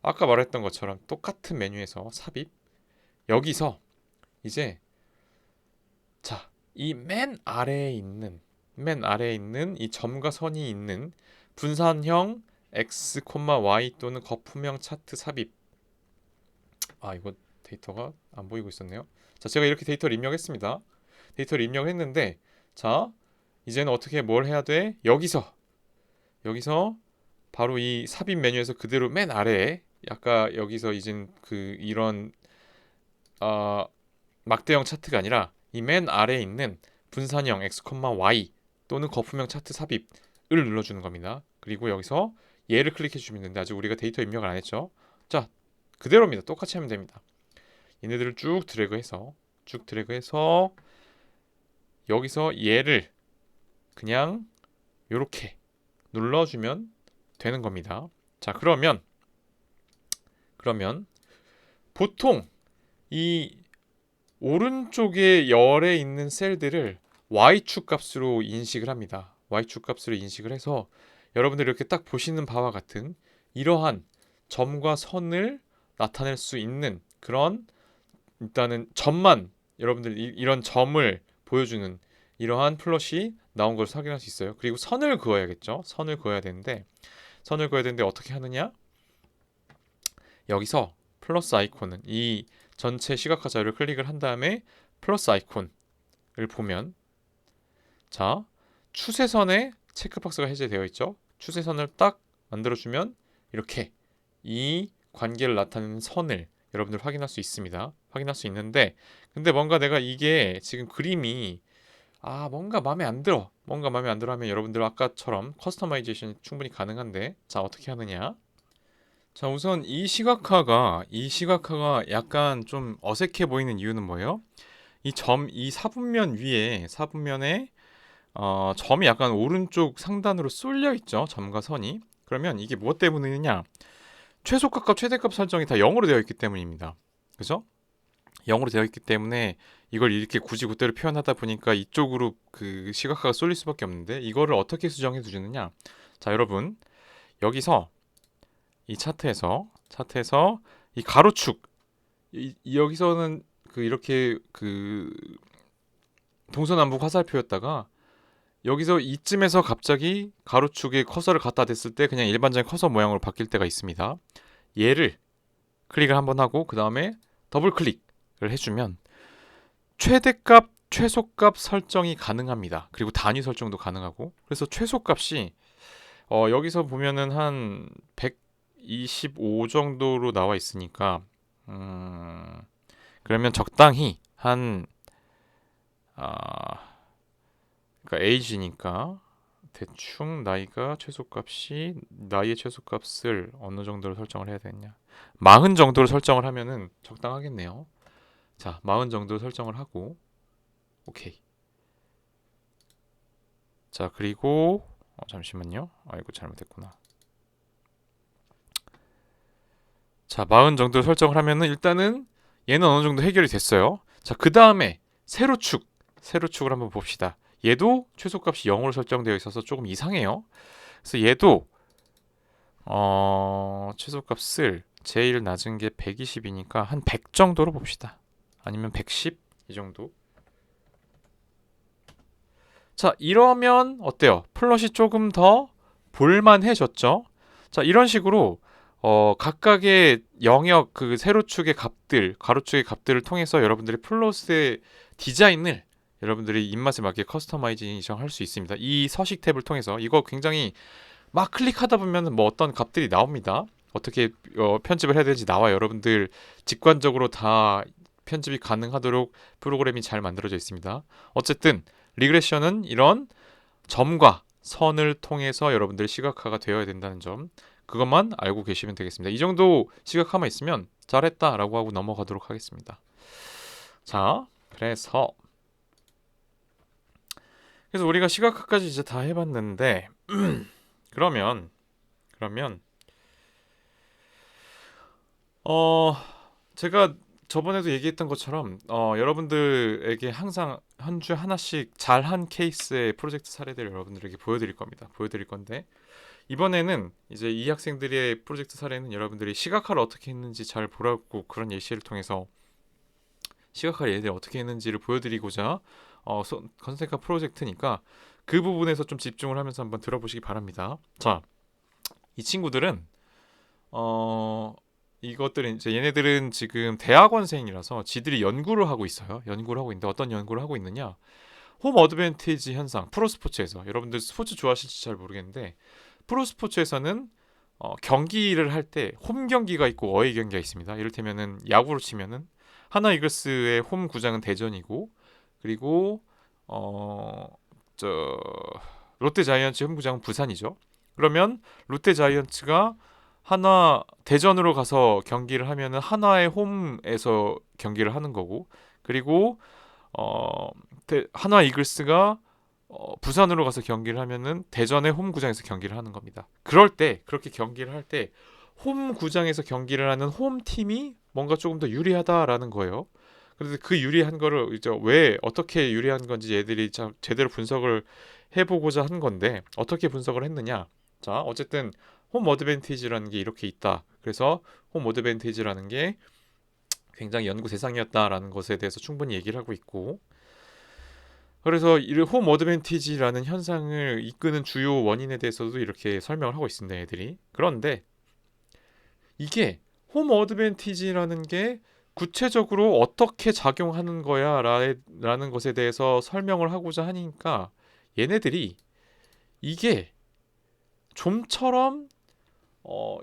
아까 말했던 것처럼 똑같은 메뉴에서 삽입 여기서 이제 자, 이 맨 아래에 있는 이 점과 선이 있는 분산형 x, y 또는 거품형 차트 삽입. 아, 이거 데이터가 안 보이고 있었네요. 자, 제가 이렇게 데이터를 입력했습니다. 데이터를 입력했는데 자, 이제는 어떻게 뭘 해야 돼? 여기서 바로 이 삽입 메뉴에서 그대로 맨 아래에 아까 여기서 이젠 이런 막대형 차트가 아니라 이 맨 아래에 있는 분산형 x, y 또는 거품형 차트 삽입을 눌러주는 겁니다. 그리고 여기서 얘를 클릭해 주면 되는데 아직 우리가 데이터 입력을 안 했죠. 자, 그대로입니다. 똑같이 하면 됩니다. 얘네들을 쭉 드래그해서 여기서 얘를 그냥 요렇게 눌러주면 되는 겁니다. 자, 그러면 보통 이 오른쪽에 열에 있는 셀들을 y축 값으로 인식을 합니다. y축 값으로 인식을 해서 여러분들이 이렇게 딱 보시는 바와 같은 이러한 점과 선을 나타낼 수 있는 그런 일단은 점만 여러분들 이런 점을 보여주는 이러한 플롯이 나온 걸 확인할 수 있어요. 그리고 선을 그어야겠죠. 선을 그어야 되는데 어떻게 하느냐? 여기서 플러스 아이콘은 이 전체 시각화 자료를 클릭을 한 다음에 플러스 아이콘을 보면 자, 추세선에 체크박스가 해제되어 있죠. 추세선을 딱 만들어주면 이렇게 이 관계를 나타내는 선을 여러분들 확인할 수 있습니다. 확인할 수 있는데 근데 뭔가 내가 이게 지금 그림이 뭔가 마음에 안 들어 하면 여러분들 아까처럼 커스터마이제이션이 충분히 가능한데 자, 어떻게 하느냐? 자, 우선 이 시각화가 약간 좀 어색해 보이는 이유는 뭐예요? 이 사분면에 점이 약간 오른쪽 상단으로 쏠려 있죠. 점과 선이. 그러면 이게 무엇 때문이냐? 최소값과 최대값 설정이 다 0으로 되어 있기 때문입니다. 그죠? 0으로 되어 있기 때문에 이걸 이렇게 굳이 그대로 표현하다 보니까 이쪽으로 그 시각화가 쏠릴 수밖에 없는데 이거를 어떻게 수정해 주느냐? 자, 여러분 여기서 이 차트에서 이 가로축 여기서는 이렇게 동서남북 화살표였다가 여기서 이쯤에서 갑자기 가로축에 커서를 갖다 댔을 때 그냥 일반적인 커서 모양으로 바뀔 때가 있습니다. 얘를 클릭을 한번 하고 그 다음에 더블 클릭을 해주면 최대값, 최소값 설정이 가능합니다. 그리고 단위 설정도 가능하고 그래서 최소값이 여기서 보면은 한 125 정도로 나와 있으니까 그러면 적당히 한 그러니까 age니까 대충 나이의 최소값을 어느 정도로 설정을 해야 되냐 40 정도로 설정을 하면은 적당하겠네요. 자, 40 정도로 설정을 하고 오케이. 자, 그리고 잠시만요. 아이고 잘못했구나. 자, 40 정도로 설정을 하면은 일단은 얘는 어느 정도 해결이 됐어요. 자, 그 다음에 세로축을 한번 봅시다. 얘도 최소값이 0으로 설정되어 있어서 조금 이상해요. 그래서 얘도 최소값을 제일 낮은 게 120이니까 한 100 정도로 봅시다. 아니면 110 이 정도. 자, 이러면 어때요? 플롯이 조금 더 볼만해졌죠? 자, 이런 식으로 각각의 영역 그 세로축의 값들, 가로축의 값들을 통해서 여러분들의 플롯의 디자인을 여러분들이 입맛에 맞게 커스터마이징 할 수 있습니다. 이 서식 탭을 통해서 이거 굉장히 막 클릭하다 보면 뭐 어떤 값들이 나옵니다. 어떻게 편집을 해야 되는지 나와 여러분들 직관적으로 다 편집이 가능하도록 프로그램이 잘 만들어져 있습니다. 어쨌든 리그레션은 이런 점과 선을 통해서 여러분들 시각화가 되어야 된다는 점 그것만 알고 계시면 되겠습니다. 이 정도 시각화만 있으면 잘했다라고 하고 넘어가도록 하겠습니다. 자, 그래서 우리가 시각화까지 이제 다 해봤는데 그러면 제가 저번에도 얘기했던 것처럼 여러분들에게 항상 한 주 하나씩 잘한 케이스의 프로젝트 사례들을 여러분들에게 보여드릴 겁니다. 보여드릴 건데 이번에는 이제 이 학생들의 프로젝트 사례는 여러분들이 시각화를 어떻게 했는지 잘 보라고 그런 예시를 통해서 시각화를 얘네들이 어떻게 했는지를 보여드리고자 컨셉화 프로젝트니까 그 부분에서 좀 집중을 하면서 한번 들어보시기 바랍니다. 자, 이 친구들은 이것들은 이제 얘네들은 지금 대학원생이라서 지들이 연구를 하고 있어요. 연구를 하고 있는데 어떤 연구를 하고 있느냐? 홈 어드밴티지 현상, 프로스포츠에서 여러분들 스포츠 좋아하실지 잘 모르겠는데 프로스포츠에서는 경기를 할 때 홈 경기가 있고 어웨이 경기가 있습니다. 이를테면은 야구로 치면은 하나 이글스의 홈 구장은 대전이고 그리고 롯데 자이언츠 홈 구장은 부산이죠. 그러면 롯데 자이언츠가 하나 대전으로 가서 경기를 하면은 하나의 홈에서 경기를 하는 거고 그리고 하나 이글스가 부산으로 가서 경기를 하면은 대전의 홈 구장에서 경기를 하는 겁니다. 그럴 때 그렇게 경기를 할 때 홈 구장에서 경기를 하는 홈 팀이 뭔가 조금 더 유리하다라는 거예요. 그래서 그 유리한 거를 이제 왜 어떻게 유리한 건지 얘들이 참 제대로 분석을 해보고자 한 건데 어떻게 분석을 했느냐? 자, 어쨌든 홈 어드밴티지라는 게 이렇게 있다. 그래서 홈 어드밴티지라는 게 굉장히 연구 대상이었다라는 것에 대해서 충분히 얘기를 하고 있고 그래서 이 홈 어드밴티지라는 현상을 이끄는 주요 원인에 대해서도 이렇게 설명을 하고 있습니다. 애들이. 그런데 이게 홈 어드밴티지라는 게 구체적으로 어떻게 작용하는 거야 라는 것에 대해서 설명을 하고자 하니까 얘네들이 이게 좀처럼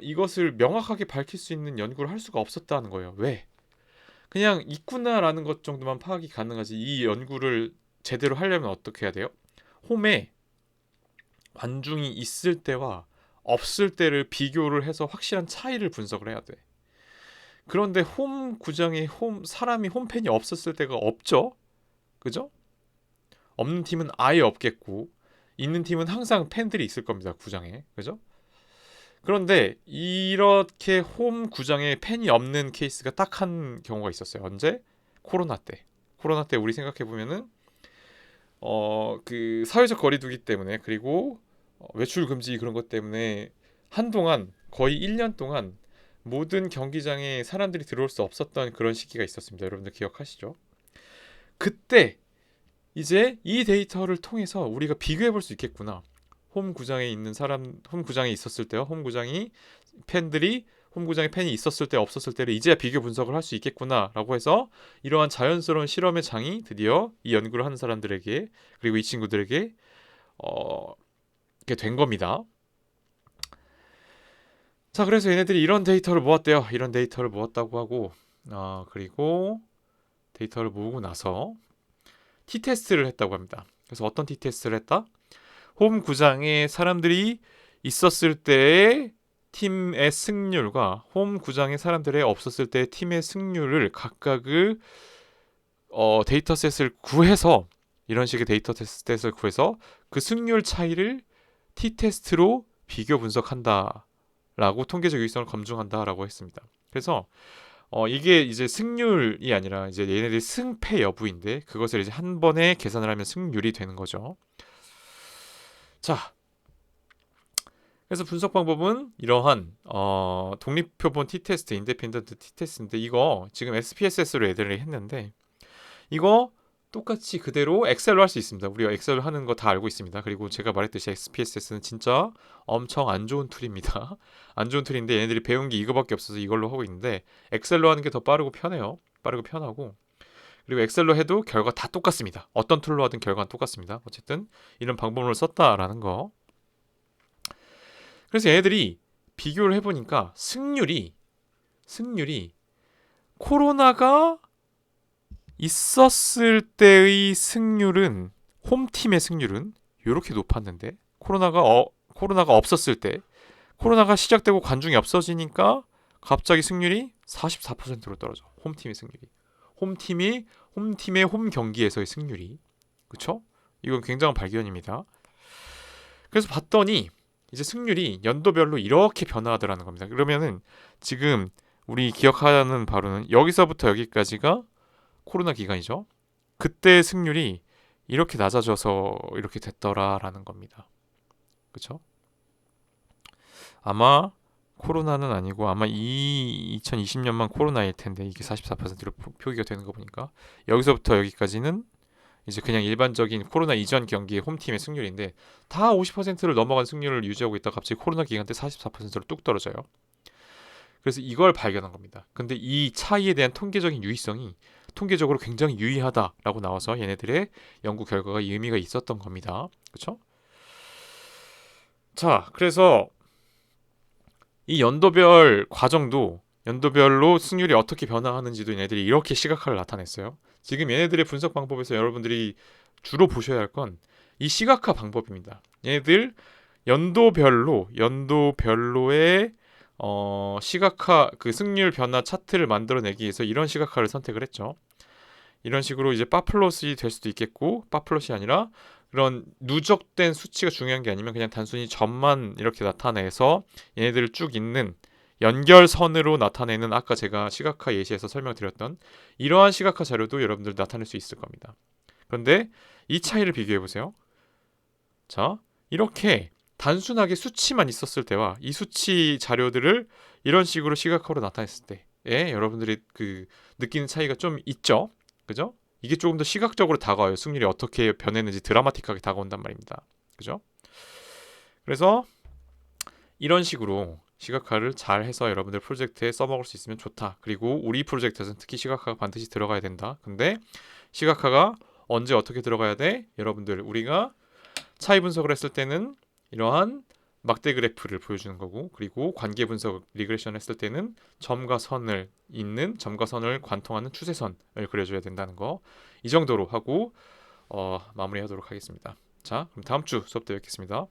이것을 명확하게 밝힐 수 있는 연구를 할 수가 없었다는 거예요. 왜? 그냥 있구나라는 것 정도만 파악이 가능하지 이 연구를 제대로 하려면 어떻게 해야 돼요? 홈에 관중이 있을 때와 없을 때를 비교를 해서 확실한 차이를 분석을 해야 돼. 그런데 홈 구장에 사람이 홈팬이 없었을 때가 없죠? 그죠? 없는 팀은 아예 없겠고 있는 팀은 항상 팬들이 있을 겁니다. 구장에. 그죠? 그런데 이렇게 홈 구장에 팬이 없는 케이스가 딱 한 경우가 있었어요. 언제? 코로나 때. 코로나 때 우리 생각해 보면은 그 사회적 거리두기 때문에 그리고 외출 금지 그런 것 때문에 한동안 거의 1년 동안 모든 경기장에 사람들이 들어올 수 없었던 그런 시기가 있었습니다. 여러분들 기억하시죠? 그때 이제 이 데이터를 통해서 우리가 비교해 볼 수 있겠구나. 홈 구장에 있었을 때와 홈 구장에 팬이 있었을 때 없었을 때를 이제야 비교 분석을 할 수 있겠구나라고 해서 이러한 자연스러운 실험의 장이 드디어 이 연구를 하는 사람들에게 그리고 이 친구들에게 이렇게 된 겁니다. 자, 그래서 얘네들이 이런 데이터를 모았대요. 이런 데이터를 모았다고 하고 그리고 데이터를 모으고 나서 t-테스트를 했다고 합니다. 그래서 어떤 t-테스트를 했다? 홈 구장에 사람들이 있었을 때의 팀의 승률과 홈 구장에 사람들이 없었을 때의 팀의 승률을 각각을 데이터셋을 구해서 이런 식의 데이터셋을 구해서 그 승률 차이를 t-테스트로 비교 분석한다라고 통계적 유의성을 검증한다라고 했습니다. 그래서 이게 이제 승률이 아니라 이제 얘네들 승패 여부인데 그것을 이제 한 번에 계산을 하면 승률이 되는 거죠. 자, 그래서 분석 방법은 이러한 독립표본 t-테스트, 인디펜던트 t-테스트인데 이거 지금 SPSS로 애들이 했는데 이거 똑같이 그대로 엑셀로 할 수 있습니다. 우리가 엑셀로 하는 거 다 알고 있습니다. 그리고 제가 말했듯이 SPSS는 진짜 엄청 안 좋은 툴입니다. 안 좋은 툴인데 얘네들이 배운 게 이거밖에 없어서 이걸로 하고 있는데 엑셀로 하는 게 더 빠르고 편해요. 빠르고 편하고 그리고 엑셀로 해도 결과 다 똑같습니다. 어떤 툴로 하든 결과는 똑같습니다. 어쨌든 이런 방법을 썼다라는 거. 그래서 얘네들이 비교를 해보니까 승률이 코로나가 있었을 때의 승률은 홈팀의 승률은 이렇게 높았는데 코로나가 없었을 때 코로나가 시작되고 관중이 없어지니까 갑자기 승률이 44%로 떨어져. 홈팀의 승률이. 홈팀의 홈 경기에서의 승률이. 그쵸? 이건 굉장한 발견입니다. 그래서 봤더니 이제 승률이 연도별로 이렇게 변화하더라는 겁니다. 그러면은 지금 우리 기억하는 바로는 여기서부터 여기까지가 코로나 기간이죠. 그때 승률이 이렇게 낮아져서 이렇게 됐더라라는 겁니다. 그쵸? 아마 코로나는 아니고 아마 2020년만 코로나일 텐데 이게 44%로 표기가 되는 거 보니까 여기서부터 여기까지는 이제 그냥 일반적인 코로나 이전 경기의 홈팀의 승률인데 다 50%를 넘어간 승률을 유지하고 있다가 갑자기 코로나 기간 때 44%로 뚝 떨어져요. 그래서 이걸 발견한 겁니다. 근데 이 차이에 대한 통계적인 유의성이 통계적으로 굉장히 유의하다라고 나와서 얘네들의 연구 결과가 의미가 있었던 겁니다. 그렇죠? 자, 그래서 이 연도별 과정도 연도별로 승률이 어떻게 변화하는지도 얘네들이 이렇게 시각화를 나타냈어요. 지금 얘네들의 분석 방법에서 여러분들이 주로 보셔야 할 건 이 시각화 방법입니다. 얘네들 연도별로의 시각화 그 승률 변화 차트를 만들어내기 위해서 이런 시각화를 선택을 했죠. 이런 식으로 이제 파플롯이 될 수도 있겠고 파플롯이 아니라 그런 누적된 수치가 중요한 게 아니면 그냥 단순히 점만 이렇게 나타내서 얘네들을 쭉 있는 연결선으로 나타내는 아까 제가 시각화 예시에서 설명드렸던 이러한 시각화 자료도 여러분들 나타낼 수 있을 겁니다. 그런데 이 차이를 비교해 보세요. 자, 이렇게 단순하게 수치만 있었을 때와 이 수치 자료들을 이런 식으로 시각화로 나타냈을 때에 여러분들이 그 느끼는 차이가 좀 있죠. 그죠? 이게 조금 더 시각적으로 다가와요. 승률이 어떻게 변했는지 드라마틱하게 다가온단 말입니다. 그죠? 그래서 이런 식으로 시각화를 잘 해서 여러분들 프로젝트에 써먹을 수 있으면 좋다. 그리고 우리 프로젝트에서는 특히 시각화가 반드시 들어가야 된다. 근데 시각화가 언제 어떻게 들어가야 돼? 여러분들 우리가 차이 분석을 했을 때는 이러한 막대 그래프를 보여주는 거고 그리고 관계 분석 리그레션 했을 때는 점과 선을 관통하는 추세선을 그려줘야 된다는 거. 이 정도로 하고 마무리하도록 하겠습니다. 자, 그럼 다음 주 수업 때 뵙겠습니다.